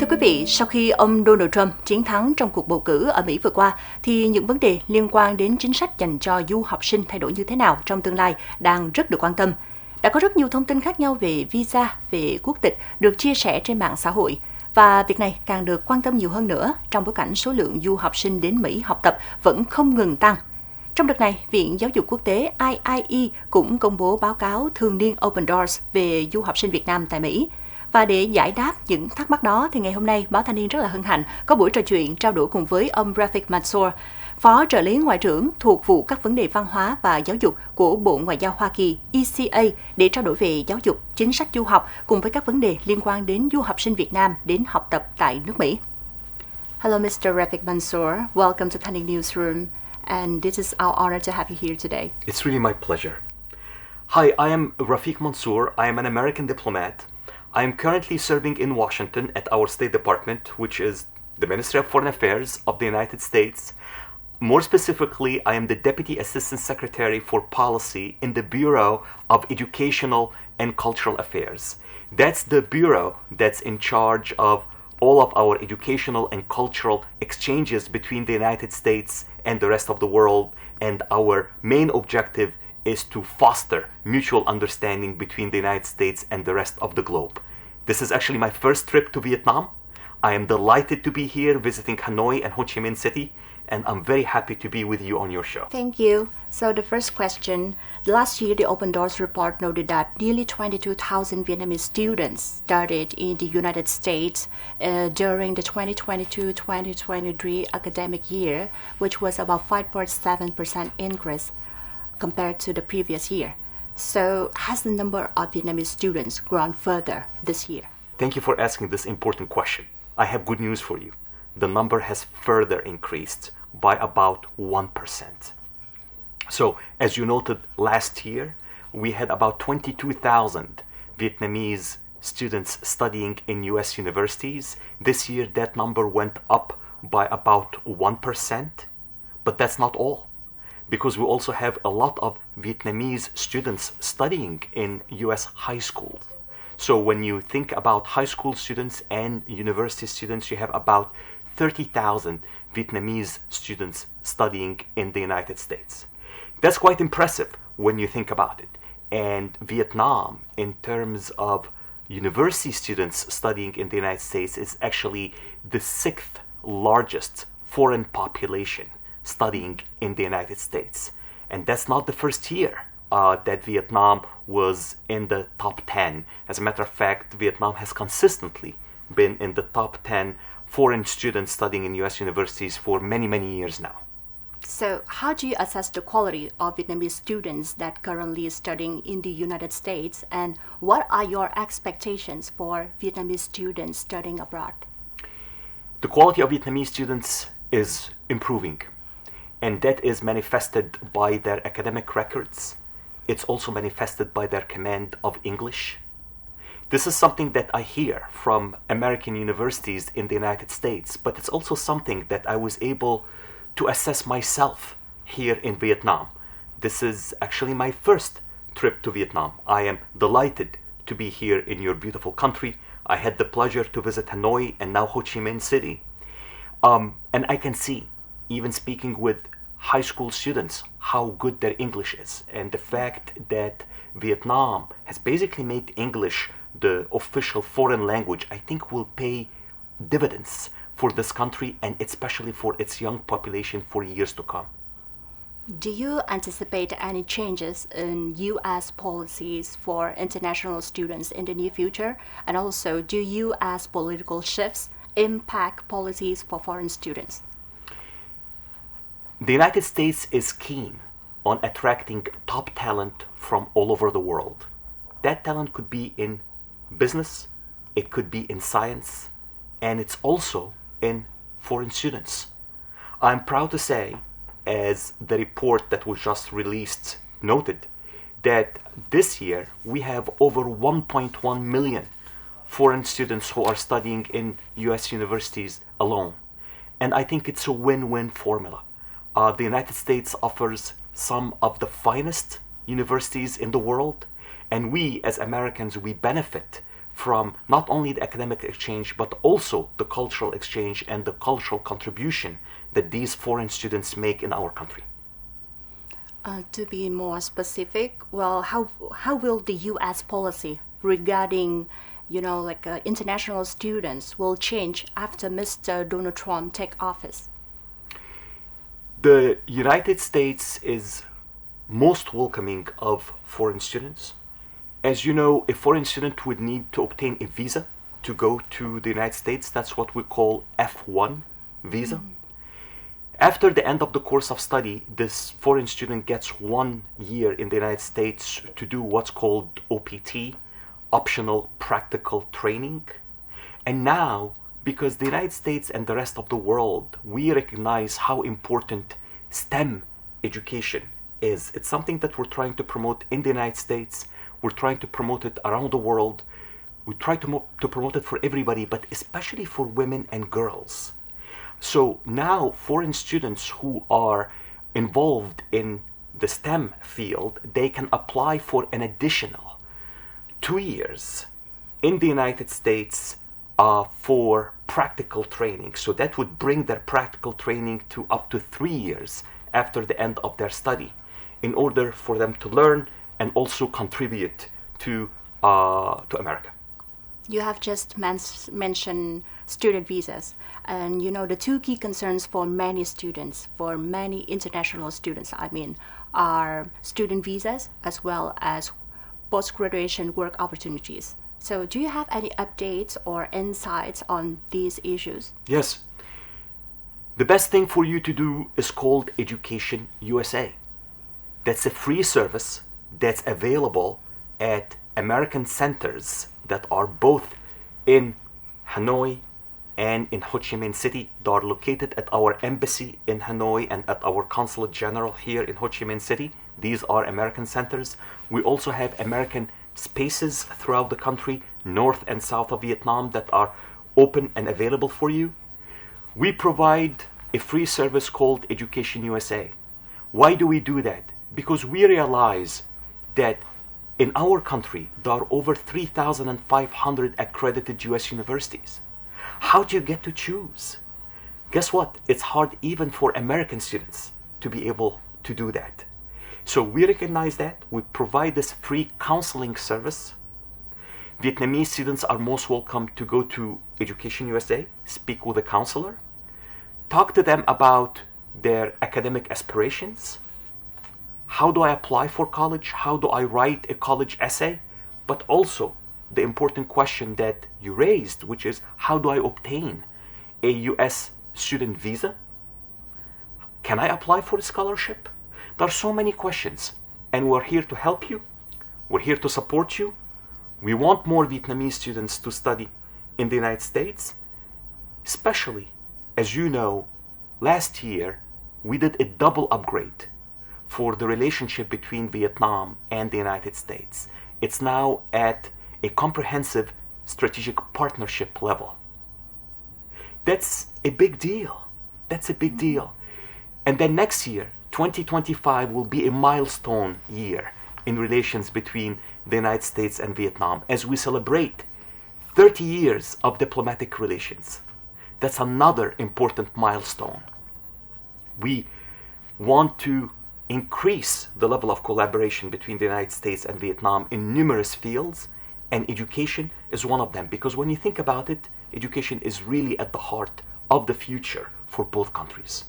Thưa quý vị, sau khi ông Donald Trump chiến thắng trong cuộc bầu cử ở Mỹ vừa qua, thì những vấn đề liên quan đến chính sách dành cho du học sinh thay đổi như thế nào trong tương lai đang rất được quan tâm. Đã có rất nhiều thông tin khác nhau về visa, về quốc tịch được chia sẻ trên mạng xã hội. Và việc này càng được quan tâm nhiều hơn nữa trong bối cảnh số lượng du học sinh đến Mỹ học tập vẫn không ngừng tăng. Trong đợt này, Viện Giáo dục Quốc tế IIE cũng công bố báo cáo thường niên Open Doors về du học sinh Việt Nam tại Mỹ. Và để giải đáp những thắc mắc đó, thì ngày hôm nay, Báo Thanh niên rất là hân hạnh có buổi trò chuyện trao đổi cùng với ông Rafik Mansour, Phó trợ lý Ngoại trưởng thuộc Vụ các vấn đề văn hóa và giáo dục của Bộ Ngoại giao Hoa Kỳ ECA để trao đổi về giáo dục, chính sách du học cùng với các vấn đề liên quan đến du học sinh Việt Nam đến học tập tại nước Mỹ. Hello, Mr. Rafik Mansour. Welcome to Thanh niên Newsroom. And this is our honor to have you here today. It's really my pleasure. Hi, I am Rafik Mansour. I am an American diplomat. I am currently serving in Washington at our State Department, which is the Ministry of Foreign Affairs of the United States. More specifically, I am the Deputy Assistant Secretary for Policy in the Bureau of Educational and Cultural Affairs. That's the bureau that's in charge of all of our educational and cultural exchanges between the United States and the rest of the world, and our main objective is to foster mutual understanding between the United States and the rest of the globe. This is actually my first trip to Vietnam. I am delighted to be here visiting Hanoi and Ho Chi Minh City, and I'm very happy to be with you on your show. Thank you. So the first question, last year the Open Doors report noted that nearly 22,000 Vietnamese students started in the United States during the 2022-2023 academic year, which was about 5.7% increase compared to the previous year. So has the number of Vietnamese students grown further this year? Thank you for asking this important question. I have good news for you. The number has further increased by about 1%. So, as you noted, last year, we had about 22,000 Vietnamese students studying in US universities. This year, that number went up by about 1%, but that's not all, because we also have a lot of Vietnamese students studying in US high schools. So when you think about high school students and university students, you have about 30,000 Vietnamese students studying in the United States. That's quite impressive when you think about it. And Vietnam, in terms of university students studying in the United States, is actually the sixth largest foreign population studying in the United States. And that's not the first year that Vietnam was in the top 10. As a matter of fact, Vietnam has consistently been in the top 10 foreign students studying in US universities for many, many years now. So how do you assess the quality of Vietnamese students that currently studying in the United States, and what are your expectations for Vietnamese students studying abroad? The quality of Vietnamese students is improving, and that is manifested by their academic records. It's also manifested by their command of English. This is something that I hear from American universities in the United States, but it's also something that I was able to assess myself here in Vietnam. This is actually my first trip to Vietnam. I am delighted to be here in your beautiful country. I had the pleasure to visit Hanoi and now Ho Chi Minh City. And I can see, even speaking with high school students, how good their English is. And the fact that Vietnam has basically made English the official foreign language, I think will pay dividends for this country and especially for its young population for years to come. Do you anticipate any changes in U.S. policies for international students in the near future? And also, do U.S. political shifts impact policies for foreign students? The United States is keen on attracting top talent from all over the world. That talent could be in business, it could be in science, and it's also in foreign students. I'm proud to say, as the report that was just released noted, that this year we have over 1.1 million foreign students who are studying in US universities alone. And I think it's a win-win formula. The United States offers some of the finest universities in the world, and we as Americans, we benefit from not only the academic exchange, but also the cultural exchange and the cultural contribution that these foreign students make in our country. To be more specific, well, how will the U.S. policy regarding, international students will change after Mr. Donald Trump take office? The United States is most welcoming of foreign students. As you know, a foreign student would need to obtain a visa to go to the United States. That's what we call F1 visa. Mm-hmm. After the end of the course of study, this foreign student gets 1 year in the United States to do what's called OPT, optional practical training. And now, because the United States and the rest of the world, we recognize how important STEM education is. It's something that we're trying to promote in the United States. We're trying to promote it around the world. We try to promote it for everybody, but especially for women and girls. So now foreign students who are involved in the STEM field, they can apply for an additional 2 years in the United States for practical training. So that would bring their practical training to up to 3 years after the end of their study, in order for them to learn and also contribute to America. You have just mentioned student visas, and the two key concerns for many students, for many international students, are student visas as well as post-graduation work opportunities. So do you have any updates or insights on these issues? Yes. The best thing for you to do is called Education USA. That's a free service that's available at American centers that are both in Hanoi and in Ho Chi Minh City. They are located at our embassy in Hanoi and at our consulate general here in Ho Chi Minh City. These are American centers. We also have American spaces throughout the country, north and south of Vietnam, that are open and available for you. We provide a free service called Education USA. Why do we do that? Because we realize that in our country, there are over 3,500 accredited US universities. How do you get to choose? Guess what? It's hard even for American students to be able to do that. So we recognize that. We provide this free counseling service. Vietnamese students are most welcome to go to Education USA, speak with a counselor, talk to them about their academic aspirations. How do I apply for college? How do I write a college essay? But also the important question that you raised, which is, how do I obtain a US student visa? Can I apply for a scholarship? There are so many questions, and we're here to help you. We're here to support you. We want more Vietnamese students to study in the United States, especially, as you know, last year we did a double upgrade for the relationship between Vietnam and the United States. It's now at a comprehensive strategic partnership level. That's a big deal. That's a big deal. And then next year, 2025, will be a milestone year in relations between the United States and Vietnam as we celebrate 30 years of diplomatic relations. That's another important milestone. We want to increase the level of collaboration between the United States and Vietnam in numerous fields, and education is one of them, because when you think about it, education is really at the heart of the future for both countries.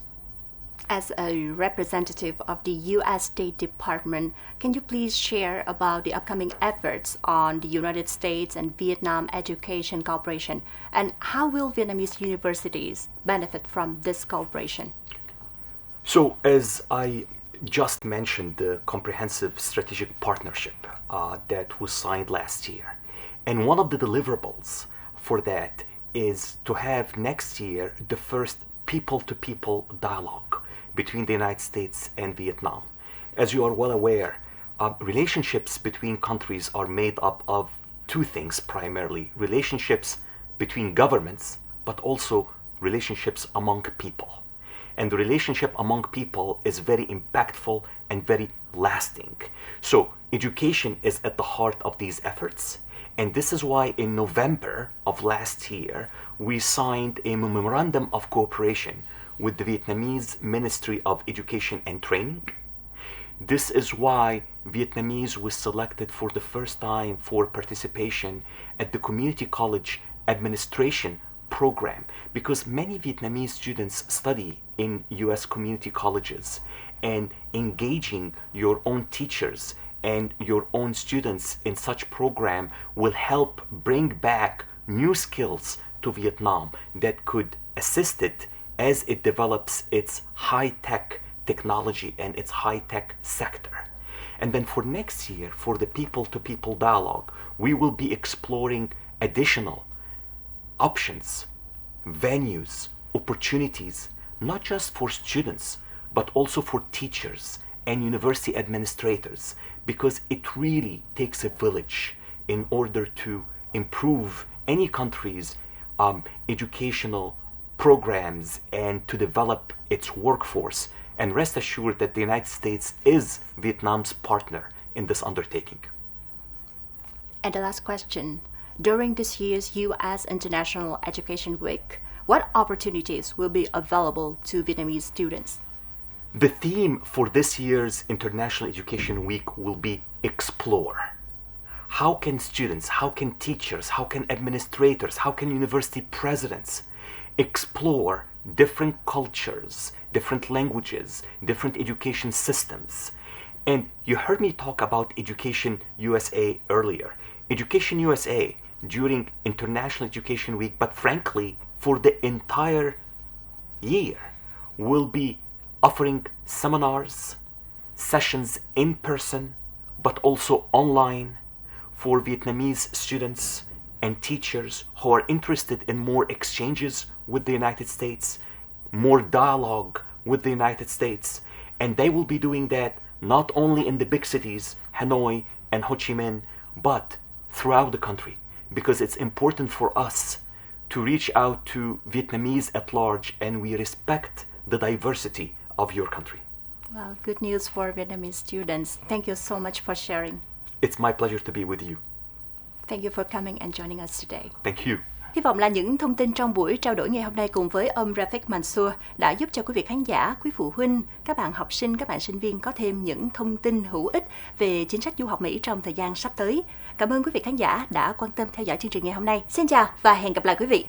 As a representative of the U.S. State Department, can you please share about the upcoming efforts on the United States and Vietnam education cooperation, and how will Vietnamese universities benefit from this cooperation? So, as I just mentioned, the comprehensive strategic partnership that was signed last year, and one of the deliverables for that is to have next year the first people-to-people dialogue between the United States and Vietnam. As you are well aware, relationships between countries are made up of two things primarily: relationships between governments, but also relationships among people. And the relationship among people is very impactful and very lasting. So education is at the heart of these efforts. And this is why in November of last year, we signed a memorandum of cooperation with the Vietnamese Ministry of Education and Training. This is why Vietnamese was selected for the first time for participation at the Community College Administration program, because many Vietnamese students study in US community colleges, and engaging your own teachers and your own students in such program will help bring back new skills to Vietnam that could assist it as it develops its high-tech technology and its high-tech sector. And then for next year, for the people-to-people dialogue, we will be exploring additional options, venues, opportunities, not just for students, but also for teachers and university administrators, because it really takes a village in order to improve any country's educational programs and to develop its workforce. And rest assured that the United States is Vietnam's partner in this undertaking. And the last question. During this year's U.S. International Education Week, what opportunities will be available to Vietnamese students? The theme for this year's International Education Week will be explore. How can students, how can teachers, how can administrators, how can university presidents explore different cultures, different languages, different education systems? And you heard me talk about Education USA earlier. Education USA during International Education Week, but frankly, for the entire year, will be offering seminars, sessions in person, but also online for Vietnamese students and teachers who are interested in more exchanges with the United States, more dialogue with the United States. And they will be doing that not only in the big cities, Hanoi and Ho Chi Minh, but throughout the country, because it's important for us to reach out to Vietnamese at large, and we respect the diversity of your country. Well, good news for Vietnamese students. Thank you so much for sharing. It's my pleasure to be with you. Thank you for coming and joining us today. Thank you. Hy vọng là những thông tin trong buổi trao đổi ngày hôm nay cùng với ông Rafik Mansour đã giúp cho quý vị khán giả, quý phụ huynh, các bạn học sinh, các bạn sinh viên có thêm những thông tin hữu ích về chính sách du học Mỹ trong thời gian sắp tới. Cảm ơn quý vị khán giả đã quan tâm theo dõi chương trình ngày hôm nay. Xin chào và hẹn gặp lại quý vị.